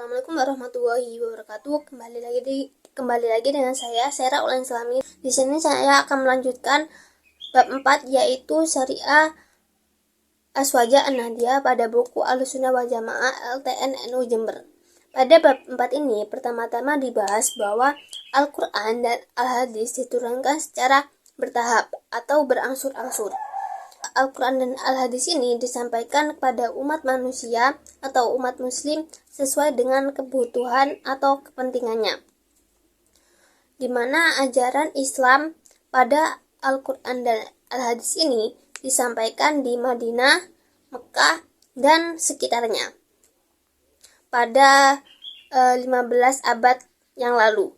Assalamualaikum warahmatullahi wabarakatuh. Kembali lagi dengan saya Sera Ulan Islami. Di sini saya akan melanjutkan bab 4, yaitu Syariah Aswaja An-Nahdiyah pada buku Ahlussunnah wal Jamaah LTN NU Jember. Pada bab 4 ini pertama-tama dibahas bahwa Al-Quran dan Al-Hadis diturunkan secara bertahap atau berangsur-angsur. Al-Quran dan Al-Hadis ini disampaikan kepada umat manusia atau umat muslim sesuai dengan kebutuhan atau kepentingannya, di mana ajaran Islam pada Al-Quran dan Al-Hadis ini disampaikan di Madinah, Mekah, dan sekitarnya pada 15 abad yang lalu.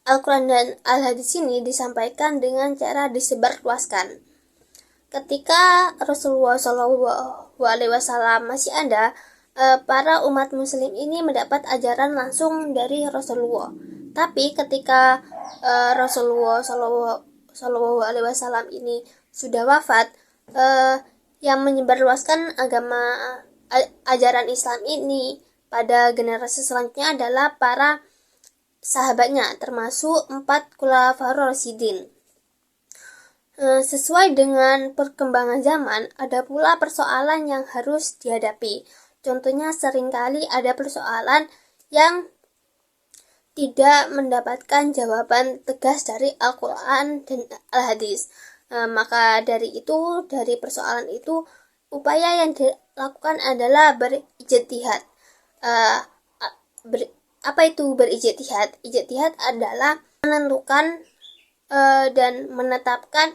Al-Quran dan Al-Hadis ini disampaikan dengan cara disebarluaskan. Ketika Rasulullah SAW masih ada, para umat muslim ini mendapat ajaran langsung dari Rasulullah. Tapi ketika Rasulullah SAW ini sudah wafat, yang menyebarluaskan ajaran Islam ini pada generasi selanjutnya adalah para sahabatnya, termasuk 4 Khulafaur Rasyidin. Sesuai dengan perkembangan zaman, ada pula persoalan yang harus dihadapi. Contohnya seringkali ada persoalan yang tidak mendapatkan jawaban tegas dari Al-Quran dan Al-Hadis. Maka dari persoalan itu, upaya yang dilakukan adalah berijtihad. Apa itu berijtihad? Ijtihad adalah menentukan dan menetapkan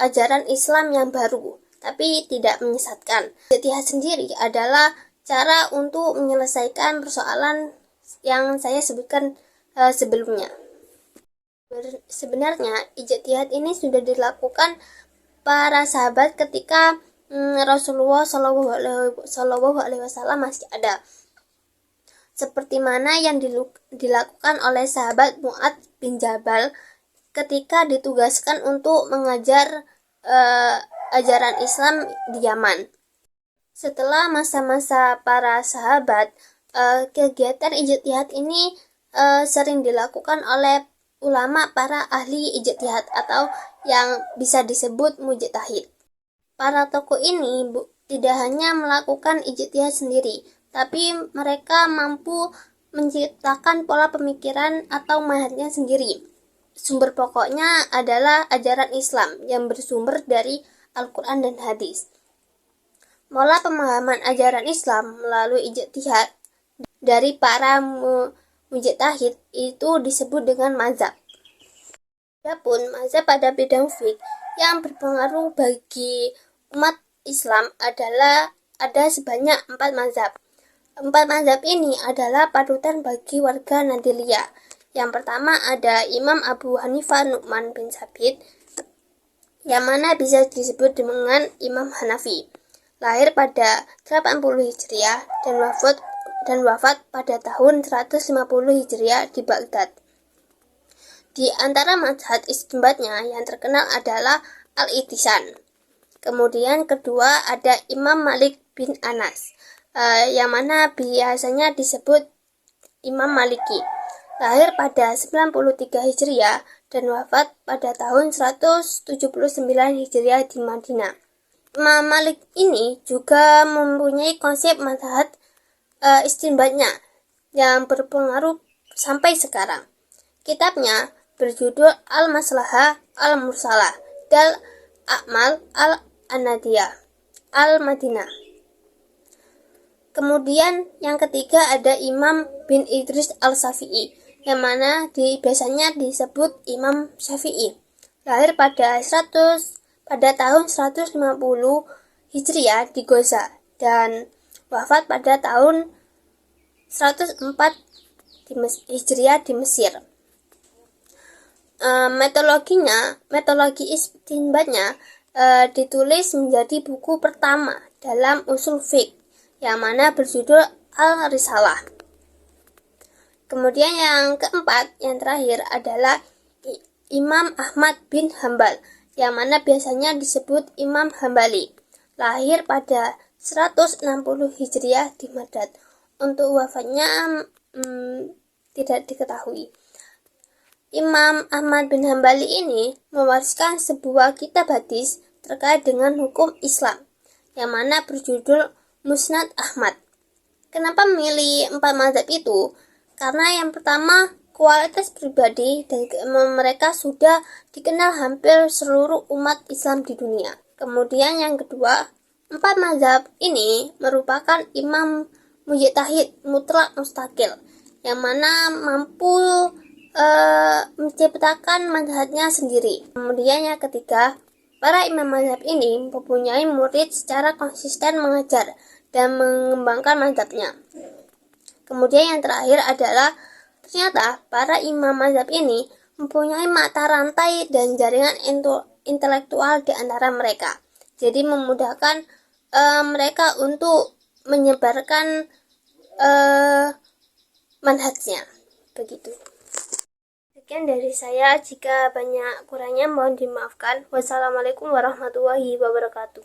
ajaran Islam yang baru, tapi tidak menyesatkan. Ijtihad sendiri adalah cara untuk menyelesaikan persoalan yang saya sebutkan sebelumnya. Sebenarnya ijtihad ini sudah dilakukan para sahabat ketika Rasulullah SAW masih ada, seperti mana yang dilakukan oleh sahabat Mu'adz bin Jabal ketika ditugaskan untuk mengajar ajaran Islam di Yaman. Setelah masa-masa para sahabat, kegiatan ijtihad ini sering dilakukan oleh ulama para ahli ijtihad atau yang bisa disebut mujtahid. Para tokoh ini tidak hanya melakukan ijtihad sendiri, tapi mereka mampu menciptakan pola pemikiran atau manhajnya sendiri. Sumber pokoknya adalah ajaran Islam yang bersumber dari Al-Quran dan Hadis. Pola pemahaman ajaran Islam melalui ijtihad dari para mujtahid itu disebut dengan mazhab. Adapun mazhab pada bidang fiqh yang berpengaruh bagi umat Islam ada sebanyak 4 mazhab. 4 mazhab ini adalah panutan bagi warga Nahdliyah. Yang pertama ada Imam Abu Hanifah Nu'man bin Sabit, yang mana bisa disebut dengan Imam Hanafi. Lahir pada 80 Hijriah dan wafat pada tahun 150 Hijriah di Baghdad. Di antara mazhab istinbatnya yang terkenal adalah Al-I'tisan. Kemudian kedua ada Imam Malik bin Anas, yang mana biasanya disebut Imam Maliki. Lahir pada 93 Hijriah dan wafat pada tahun 179 Hijriah di Madinah. Imam Malik ini juga mempunyai konsep mazhab istinbatnya yang berpengaruh sampai sekarang. Kitabnya berjudul Al-Maslahah Al-Mursalah dan A'mal Al-Anadiyah Al-Madinah. Kemudian yang ketiga ada Imam bin Idris Al-Syafi'i, yang mana biasanya disebut Imam Syafi'i. Lahir pada tahun 150 Hijriah di Goza dan wafat pada tahun 104 Hijriah di Mesir. Metodologi istinbatnya ditulis menjadi buku pertama dalam usul fiqh, yang mana berjudul Al-Risalah. Kemudian yang keempat, yang terakhir adalah Imam Ahmad bin Hambal, yang mana biasanya disebut Imam Hambali. Lahir pada 160 Hijriah di Madad. untuk wafatnya tidak diketahui. Imam Ahmad bin Hambali ini mewariskan sebuah kitab hadis terkait dengan hukum Islam, yang mana berjudul Musnad Ahmad. Kenapa memilih 4 mazhab itu? Karena yang pertama, kualitas pribadi dan mereka sudah dikenal hampir seluruh umat Islam di dunia. Kemudian yang kedua, 4 mazhab ini merupakan imam mujtahid mutlak mustakil, yang mana mampu menciptakan mazhabnya sendiri. Kemudian yang ketiga, para imam mazhab ini mempunyai murid secara konsisten mengajar dan mengembangkan mazhabnya. Kemudian yang terakhir adalah ternyata para imam mazhab ini mempunyai mata rantai dan jaringan intelektual di antara mereka. Jadi memudahkan mereka untuk menyebarkan manhajnya. Begitu. Sekian dari saya, jika banyak kurangnya mohon dimaafkan. Wassalamualaikum warahmatullahi wabarakatuh.